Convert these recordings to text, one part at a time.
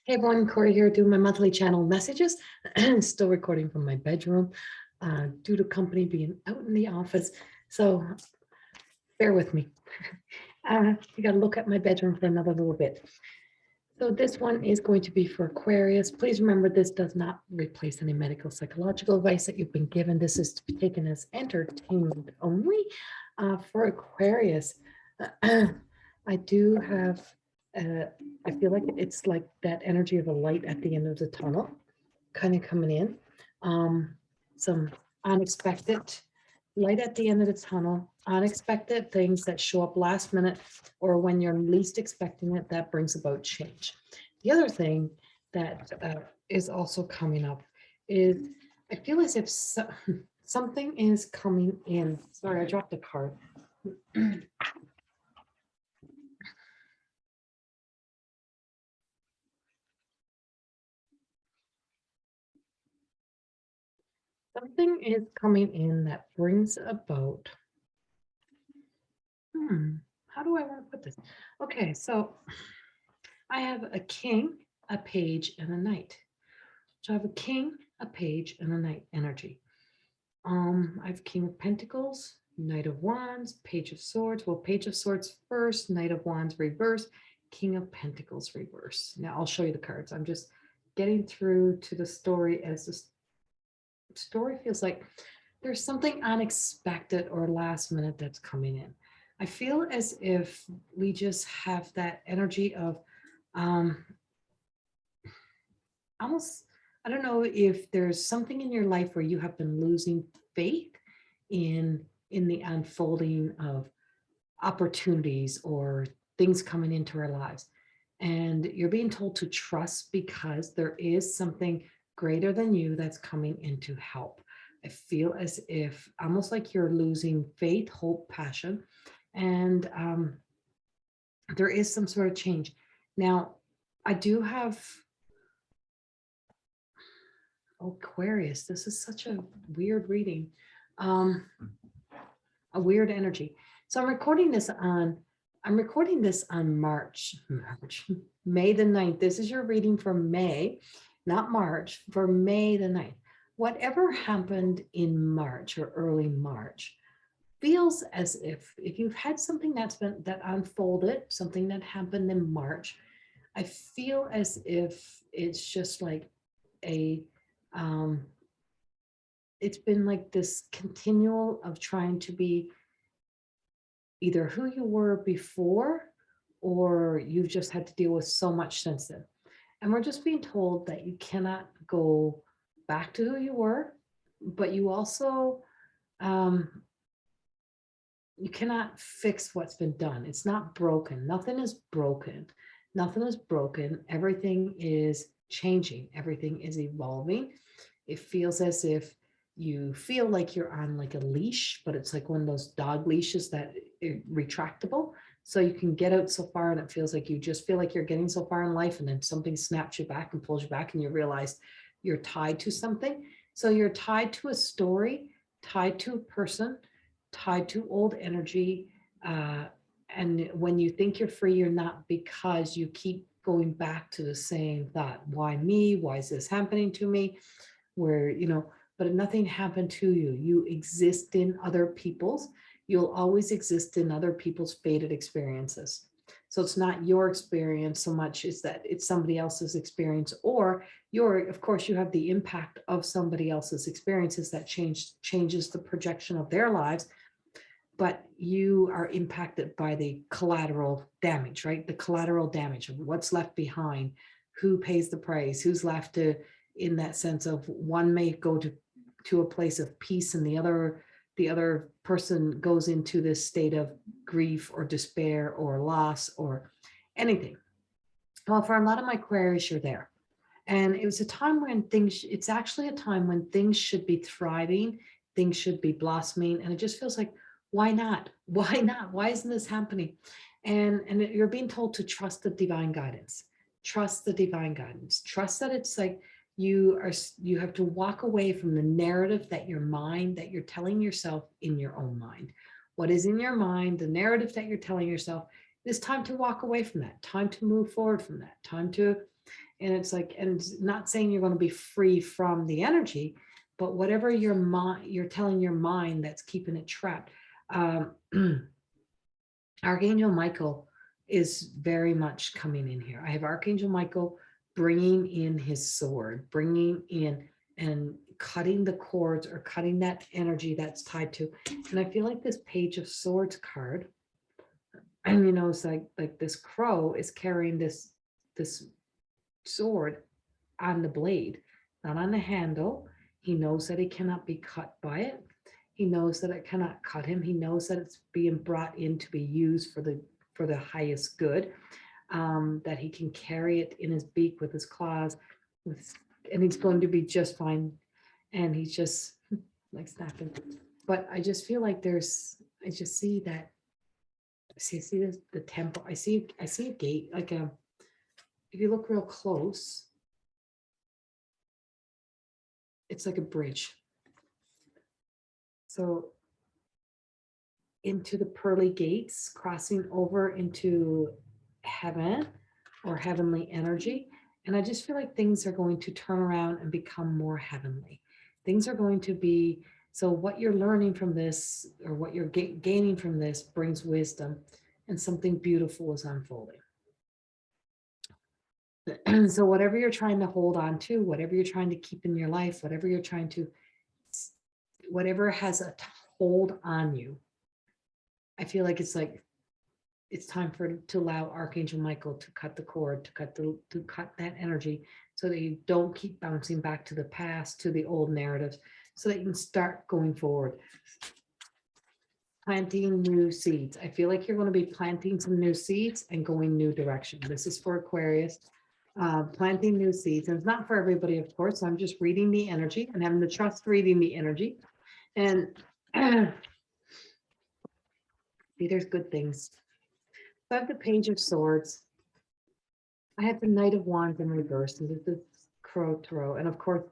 Hey everyone, Corrie here doing my monthly channel messages. Still recording from my bedroom due to company being out in the office. So bear with me. You got to look at my bedroom for another little bit. So this one is going to be for Aquarius. Please remember this does not replace any medical psychological advice that you've been given. This is to be taken as entertainment only for Aquarius. I do have I feel like it's like that energy of a light at the end of the tunnel kind of coming in. Some unexpected light at the end of the tunnel, unexpected things that show up last minute or when you're least expecting it, that brings about change. The other thing that is also coming up is I feel as if something is coming in. Sorry, I dropped a card. Something is coming in that brings about, how do I want to put this? Okay, so I have a king, a page, and a knight. So I have a king, a page, and a knight energy. I have King of Pentacles, Knight of Wands, Page of Swords. Well, Page of Swords first, Knight of Wands reverse, King of Pentacles reverse. Now I'll show you the cards. I'm just getting through to the story as the story feels like there's something unexpected or last minute that's coming in. I feel as if we just have that energy of almost, I don't know if there's something in your life where you have been losing faith in the unfolding of opportunities or things coming into our lives. And you're being told to trust because there is something greater than you that's coming in to help. I feel as if almost like you're losing faith, hope, passion, and there is some sort of change. Now, I do have Aquarius. This is such a weird reading, a weird energy. So I'm recording this on May the 9th. This is your reading for May, not March, for May the 9th. Whatever happened in March or early March feels as if you've had something that unfolded, something that happened in March, I feel as if it's just like it's been like this continual of trying to be either who you were before or you've just had to deal with so much since then. And we're just being told that you cannot go back to who you were, but you also, you cannot fix what's been done. It's not broken. Nothing is broken. Nothing is broken. Everything is changing. Everything is evolving. It feels as if you feel like you're on like a leash, but it's like one of those dog leashes that are retractable. So you can get out so far and it feels like you just feel like you're getting so far in life and then something snaps you back and pulls you back and you realize you're tied to something. So you're tied to a story, tied to a person, tied to old energy. And when you think you're free, you're not, because you keep going back to the same thought. Why me? Why is this happening to me? Where, you know, but nothing happened to you. You exist in other people's. You'll always exist in other people's fated experiences. So it's not your experience so much as that it's somebody else's experience, or of course, you have the impact of somebody else's experiences that changes the projection of their lives, but you are impacted by the collateral damage, right? The collateral damage of what's left behind, who pays the price, who's left to, in that sense of one may go to a place of peace and the other person goes into this state of grief or despair or loss or anything. Well, for a lot of my queries, you're there. And it was a time when it's actually a time when things should be thriving, things should be blossoming. And it just feels like, why not? Why not? Why isn't this happening? And you're being told to trust the divine guidance. Trust the divine guidance. Trust that it's like you have to walk away from the narrative that you're telling yourself in your own mind. What is in your mind, the narrative that you're telling yourself, it's time to walk away from that, time to move forward from that, time to And it's like, and it's not saying you're going to be free from the energy, but whatever your mind, you're telling your mind that's keeping it trapped. Archangel Michael is very much coming in here. I have Archangel Michael bringing in his sword, bringing in and cutting the cords or cutting that energy that's tied to. And I feel like this Page of Swords card, and you know, it's like this crow is carrying this sword on the blade, not on the handle. He knows that he cannot be cut by it. He knows that it cannot cut him. He knows that it's being brought in to be used for the highest good. That he can carry it in his beak with his claws, and he's going to be just fine. And he's just like snapping. But I just feel like I just see that. See this, the temple. I see a gate, like a. If you look real close, it's like a bridge. So into the pearly gates, crossing over into heaven or heavenly energy. And I just feel like things are going to turn around and become more heavenly. Things are going to be, so what you're learning from this or what you're gaining from this brings wisdom, and something beautiful is unfolding. So whatever you're trying to hold on to, whatever you're trying to keep in your life, whatever you're trying to, whatever has a hold on you, I feel like it's time to allow Archangel Michael to cut the cord, to cut that energy, so that you don't keep bouncing back to the past, to the old narratives, so that you can start going forward. Planting new seeds. I feel like you're going to be planting some new seeds and going new direction. This is for Aquarius. Planting new seeds. And it's not for everybody, of course. So I'm just reading the energy and having the trust reading the energy. And see, there's good things. So I have the Page of Swords. I have the Knight of Wands in reverse, and this is Crow Tarot. And of course,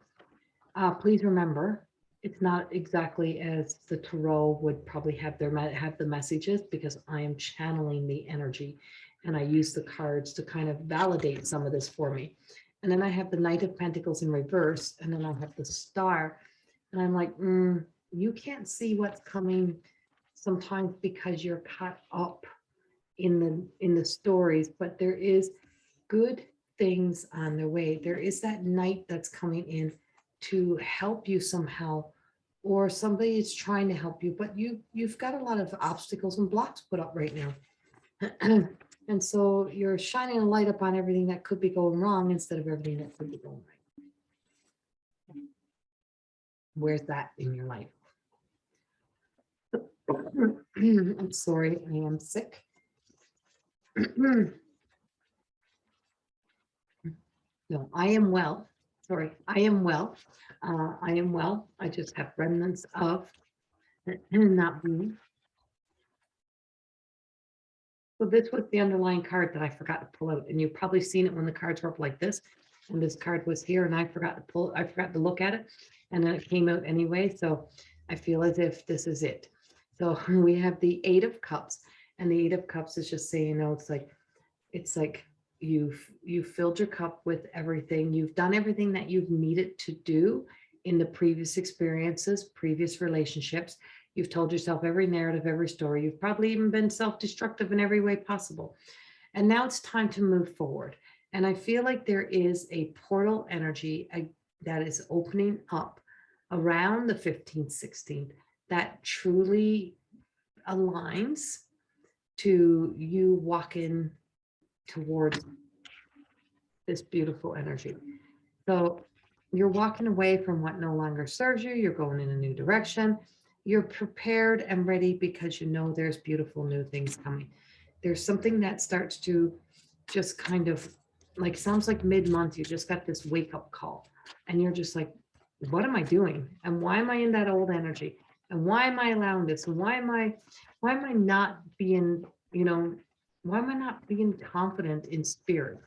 please remember, it's not exactly as the Tarot would probably have the messages, because I am channeling the energy, and I use the cards to kind of validate some of this for me. And then I have the Knight of Pentacles in reverse, and then I have the Star, and I'm like, you can't see what's coming sometimes because you're caught up in the stories, but there is good things on their way. There is that knight that's coming in to help you somehow, or somebody is trying to help you, but you've got a lot of obstacles and blocks put up right now. And so you're shining a light up on everything that could be going wrong instead of everything that could be going right. Where's that in your life? I'm sorry, I am sick. No, I am well. Sorry, I am well. I am well. I just have remnants of not being. So this was the underlying card that I forgot to pull out, and you've probably seen it when the cards were up like this. And this card was here, and I forgot to look at it, and then it came out anyway. So I feel as if this is it. So we have the Eight of Cups, and the Eight of Cups is just saying, you know, it's like you've filled your cup with everything. You've done everything that you've needed to do in the previous experiences, previous relationships. You've told yourself every narrative, every story. You've probably even been self-destructive in every way possible. And now it's time to move forward. And I feel like there is a portal energy that is opening up around the 15th, 16th, that truly aligns to you walking towards this beautiful energy. So you're walking away from what no longer serves you. You're going in a new direction. You're prepared and ready because you know there's beautiful new things coming. There's something that starts to just kind of like, sounds like mid-month, you just got this wake-up call, and you're just like, what am I doing? And why am I in that old energy? And why am I allowing this? And why am I not being, you know, why am I not being confident in spirit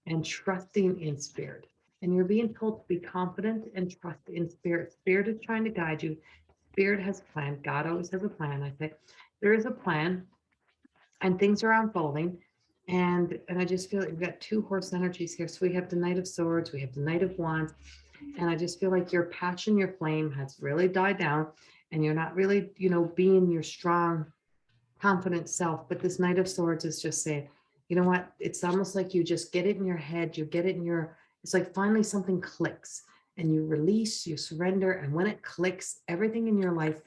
and trusting in spirit? And you're being told to be confident and trust in spirit. Spirit is trying to guide you. Spirit has a plan. God always has a plan. I say there is a plan, and things are unfolding. And I just feel like we've got two horse energies here. So we have the Knight of Swords, we have the Knight of Wands, and I just feel like your passion, your flame has really died down, and you're not really, you know, being your strong, confident self. But this Knight of Swords is just saying, you know what? It's almost like you just get it in your head, you get it in your, it's like finally something clicks and you release, you surrender. And when it clicks, everything in your life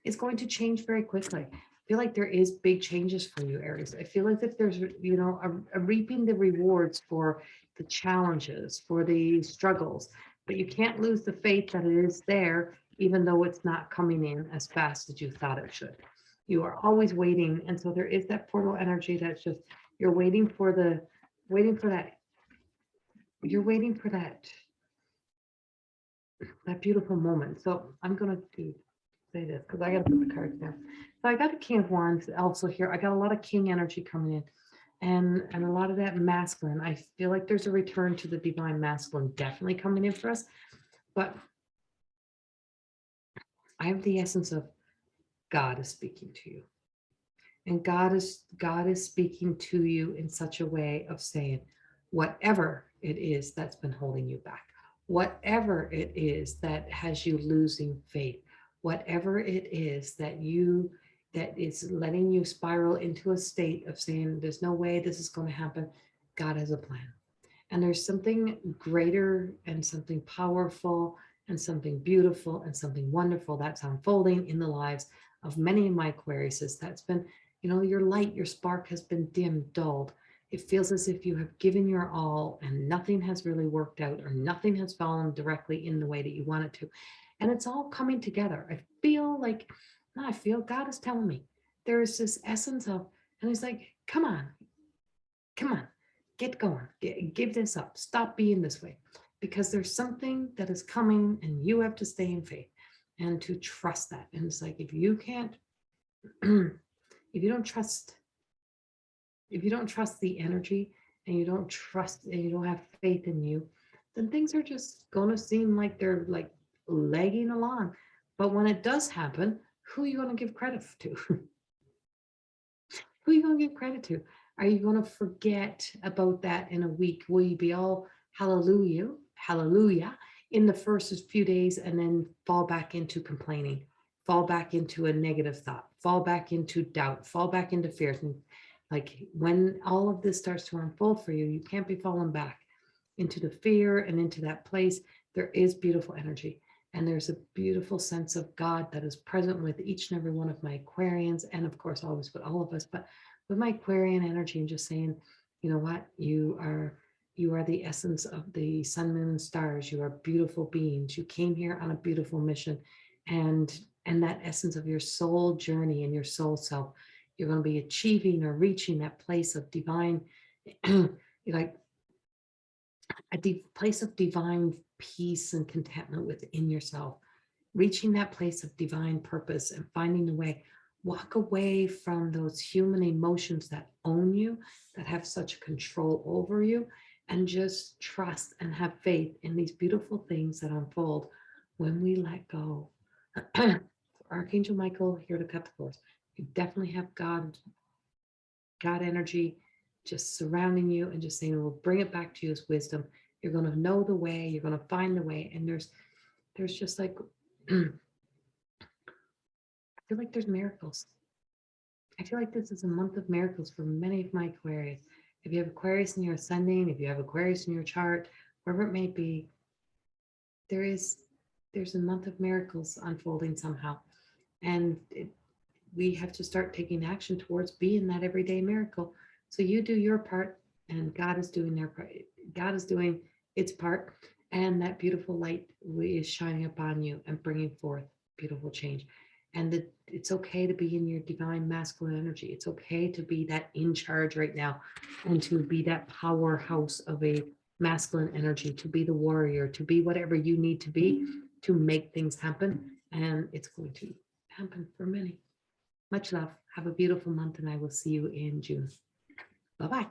is going to change very quickly. I feel like there is big changes for you, Aries. I feel like that there's, you know, a reaping the rewards for the challenges, for the struggles, but you can't lose the faith that it is there, even though it's not coming in as fast as you thought it should. You are always waiting. And so there is that portal energy that's just, you're waiting for the, waiting for that, you're waiting for that beautiful moment. So I'm going to say this because I got to put the cards down. So I got a King of Wands also here. I got a lot of King energy coming in, and a lot of that masculine. I feel like there's a return to the divine masculine definitely coming in for us. But I have the essence of God is speaking to you. And God is speaking to you in such a way of saying, whatever it is that's been holding you back, whatever it is that has you losing faith, whatever it is that is letting you spiral into a state of saying, there's no way this is going to happen. God has a plan. And there's something greater and something powerful and something beautiful and something wonderful that's unfolding in the lives of many of my Aquariuses. That's been, you know, your light, your spark has been dimmed, dulled. It feels as if you have given your all and nothing has really worked out, or nothing has fallen directly in the way that you want it to. And it's all coming together. I feel like, no, I feel God is telling me there is this essence of, and he's like, come on, get going, give this up, stop being this way, because there's something that is coming and you have to stay in faith and to trust that. And it's like, if you can't, if you don't trust the energy, and you don't trust, and you don't have faith in you, then things are just going to seem like they're like lagging along. But when it does happen, who are you going to give credit to? Who are you going to give credit to? Are you going to forget about that in a week? Will you be all hallelujah, hallelujah in the first few days, and then fall back into complaining, fall back into a negative thought, fall back into doubt, fall back into fears? And like when all of this starts to unfold for you, you can't be falling back into the fear and into that place. There is beautiful energy. And there's a beautiful sense of God that is present with each and every one of my Aquarians, and of course, always with all of us, but with my Aquarian energy, and just saying, you know what, you are the essence of the sun, moon, and stars. You are beautiful beings. You came here on a beautiful mission, and that essence of your soul journey and your soul self, you're going to be achieving or reaching that place of divine, like a place of divine peace and contentment within yourself, reaching that place of divine purpose and finding a way. Walk away from those human emotions that own you, that have such control over you, and just trust and have faith in these beautiful things that unfold when we let go. Archangel Michael here to cut the cords. You definitely have God energy just surrounding you and just saying, we'll bring it back to you as wisdom. You're going to know the way, you're going to find the way. And there's just like, I feel like there's miracles. I feel like this is a month of miracles for many of my Aquarius. If you have Aquarius in your ascending, if you have Aquarius in your chart, wherever it may be, there's a month of miracles unfolding somehow. And we have to start taking action towards being that everyday miracle. So you do your part, and God is doing their part. God is doing its part, and that beautiful light is shining upon you and bringing forth beautiful change. And it's okay to be in your divine masculine energy. It's okay to be that in charge right now, and to be that powerhouse of a masculine energy, to be the warrior, to be whatever you need to be to make things happen. And it's going to happen for many. Much love. Have a beautiful month, and I will see you in June. Bye-bye.